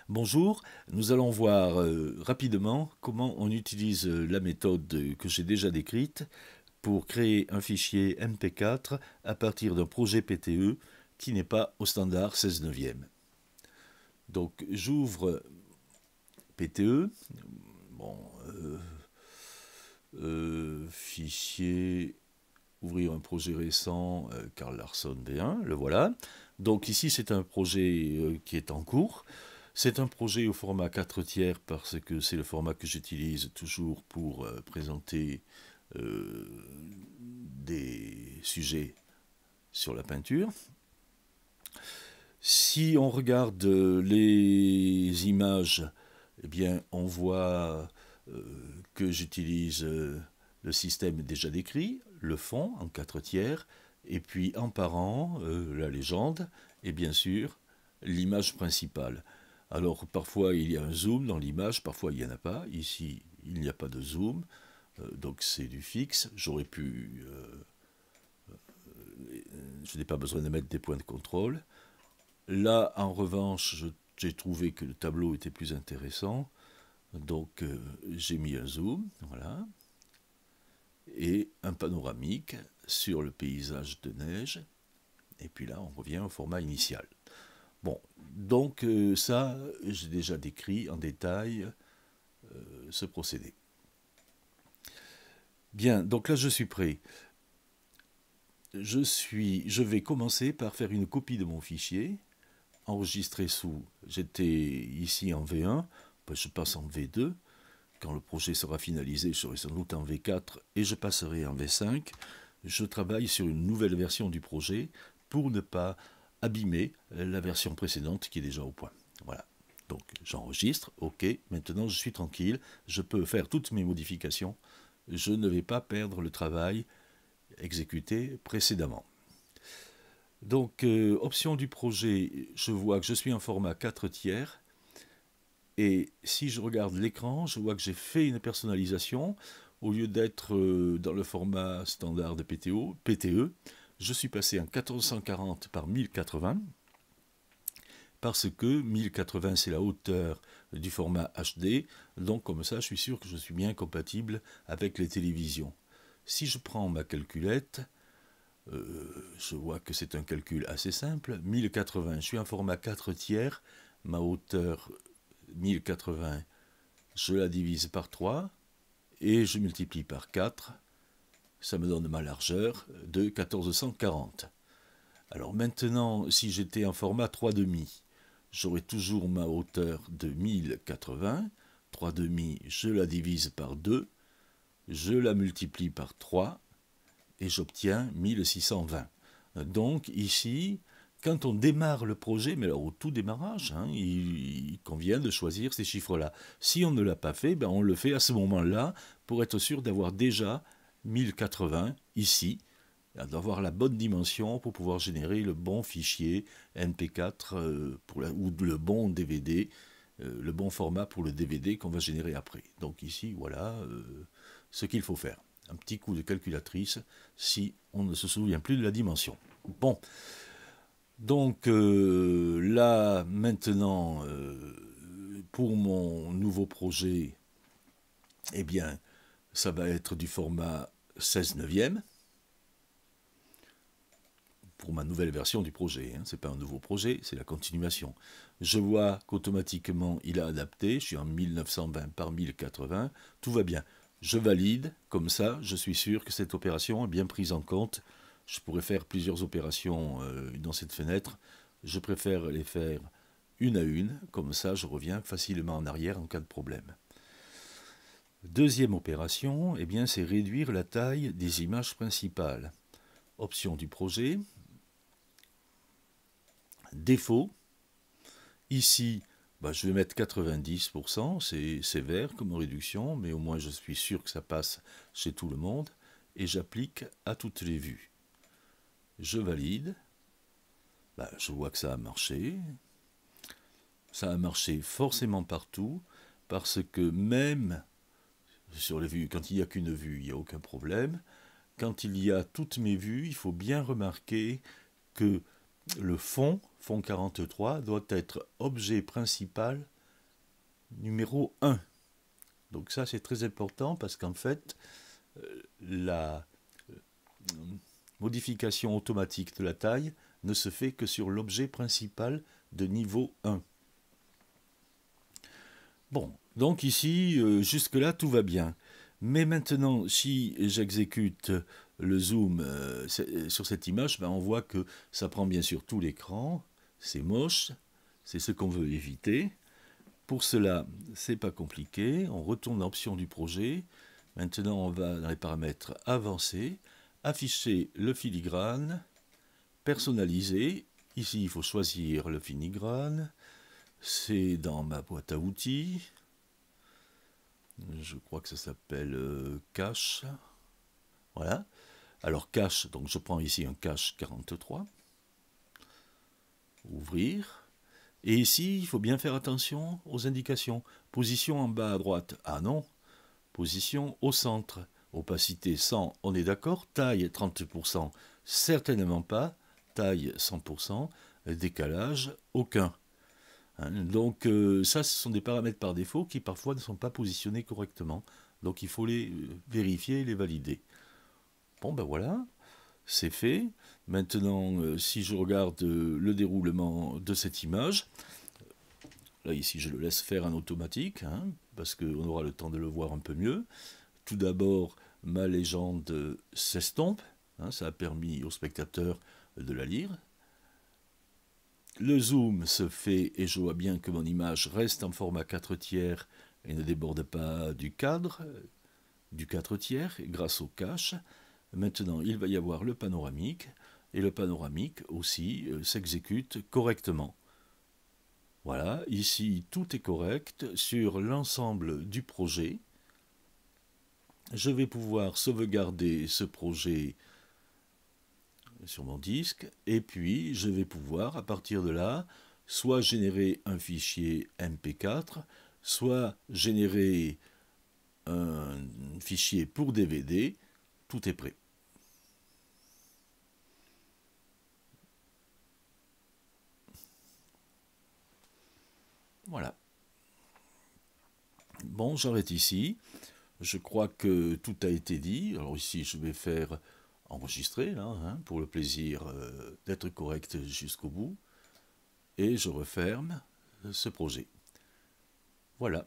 Bonjour, nous allons voir rapidement comment on utilise la méthode que j'ai déjà décrite pour créer un fichier MP4 à partir d'un projet PTE qui n'est pas au standard 16 neuvième. Donc j'ouvre PTE, bon, fichier, ouvrir un projet récent, Carl Larsson V1, le voilà. Donc ici c'est un projet qui est en cours. C'est un projet au format 4 tiers parce que c'est le format que j'utilise toujours pour présenter euh, des sujets sur la peinture. Si on regarde les images, eh bien, on voit que j'utilise le système déjà décrit, le fond en 4 tiers, et puis en parent, la légende, et bien sûr, l'image principale. Alors parfois il y a un zoom dans l'image, parfois il n'y en a pas. Ici il n'y a pas de zoom, donc c'est du fixe. J'aurais pu, je n'ai pas besoin de mettre des points de contrôle. Là en revanche j'ai trouvé que le tableau était plus intéressant, donc j'ai mis un zoom, voilà, et un panoramique sur le paysage de neige. Et puis là on revient au format initial. Bon, donc ça, j'ai déjà décrit en détail ce procédé. Bien, donc là je suis prêt. Je vais commencer par faire une copie de mon fichier, enregistré sous, j'étais ici en V1, ben je passe en V2, quand le projet sera finalisé, je serai sans doute en V4 et je passerai en V5. Je travaille sur une nouvelle version du projet pour ne pas abîmer la version précédente qui est déjà au point. Voilà. Donc j'enregistre, ok, maintenant je suis tranquille, je peux faire toutes mes modifications, je ne vais pas perdre le travail exécuté précédemment. Donc option du projet, je vois que je suis en format 4 tiers, et si je regarde l'écran, je vois que j'ai fait une personnalisation. Au lieu d'être dans le format standard de PTE, je suis passé en 1440 par 1080, parce que 1080 c'est la hauteur du format HD, donc comme ça je suis sûr que je suis bien compatible avec les télévisions. Si je prends ma calculette, je vois que c'est un calcul assez simple. 1080, je suis en format 4 tiers, ma hauteur 1080, je la divise par 3 et je multiplie par 4, ça me donne ma largeur de 1440. Alors maintenant, si j'étais en format 3,5, j'aurais toujours ma hauteur de 1080. 3,5, je la divise par 2, je la multiplie par 3 et j'obtiens 1620. Donc ici, quand on démarre le projet, mais alors au tout démarrage, il convient de choisir ces chiffres-là. Si on ne l'a pas fait, ben on le fait à ce moment-là pour être sûr d'avoir déjà 1080 ici, d'avoir la bonne dimension pour pouvoir générer le bon fichier MP4 ou le bon DVD, le bon format pour le DVD qu'on va générer après. Donc ici, voilà ce qu'il faut faire. Un petit coup de calculatrice si on ne se souvient plus de la dimension. Bon, donc là maintenant, pour mon nouveau projet, eh bien, ça va être du format 16 neuvième pour ma nouvelle version du projet. Ce n'est pas un nouveau projet, c'est la continuation. Je vois qu'automatiquement il a adapté, je suis en 1920 par 1080, tout va bien. Je valide, comme ça je suis sûr que cette opération est bien prise en compte. Je pourrais faire plusieurs opérations dans cette fenêtre, je préfère les faire une à une, comme ça je reviens facilement en arrière en cas de problème. Deuxième opération, eh bien, c'est réduire la taille des images principales. Option du projet, défaut, ici je vais mettre 90%, c'est sévère comme réduction, mais au moins je suis sûr que ça passe chez tout le monde, et j'applique à toutes les vues. Je valide, je vois que ça a marché forcément partout, parce que même sur les vues, quand il n'y a qu'une vue, il n'y a aucun problème. Quand il y a toutes mes vues, il faut bien remarquer que le fond 43, doit être objet principal numéro 1. Donc ça, c'est très important parce qu'en fait, la modification automatique de la taille ne se fait que sur l'objet principal de niveau 1. Bon, donc ici, jusque-là, tout va bien. Mais maintenant, si j'exécute le zoom sur cette image, ben on voit que ça prend bien sûr tout l'écran. C'est moche, c'est ce qu'on veut éviter. Pour cela, c'est pas compliqué. On retourne dans l'option du projet. Maintenant, on va dans les paramètres avancés, afficher le filigrane, personnaliser. Ici, il faut choisir le filigrane. C'est dans ma boîte à outils. Je crois que ça s'appelle cache. Voilà. Alors cache, donc je prends ici un cache 43. Ouvrir. Et ici, il faut bien faire attention aux indications. Position en bas à droite. Ah non. Position au centre. Opacité 100, on est d'accord. Taille 30%, certainement pas. Taille 100%. Décalage, aucun. Donc ça, ce sont des paramètres par défaut qui parfois ne sont pas positionnés correctement. Donc il faut les vérifier et les valider. Bon ben voilà, c'est fait. Maintenant, si je regarde le déroulement de cette image, là ici je le laisse faire en automatique, parce qu'on aura le temps de le voir un peu mieux. Tout d'abord, ma légende s'estompe, ça a permis au spectateur de la lire. Le zoom se fait et je vois bien que mon image reste en format 4/3 et ne déborde pas du cadre du 4/3 grâce au cache. Maintenant, il va y avoir le panoramique et le panoramique aussi s'exécute correctement. Voilà, ici tout est correct sur l'ensemble du projet. Je vais pouvoir sauvegarder ce projet sur mon disque, et puis je vais pouvoir à partir de là soit générer un fichier MP4, soit générer un fichier pour DVD. Tout est prêt. Voilà. Bon, j'arrête ici. Je crois que tout a été dit. Alors ici, je vais faire enregistrer, là, pour le plaisir d'être correct jusqu'au bout. Et je referme ce projet. Voilà.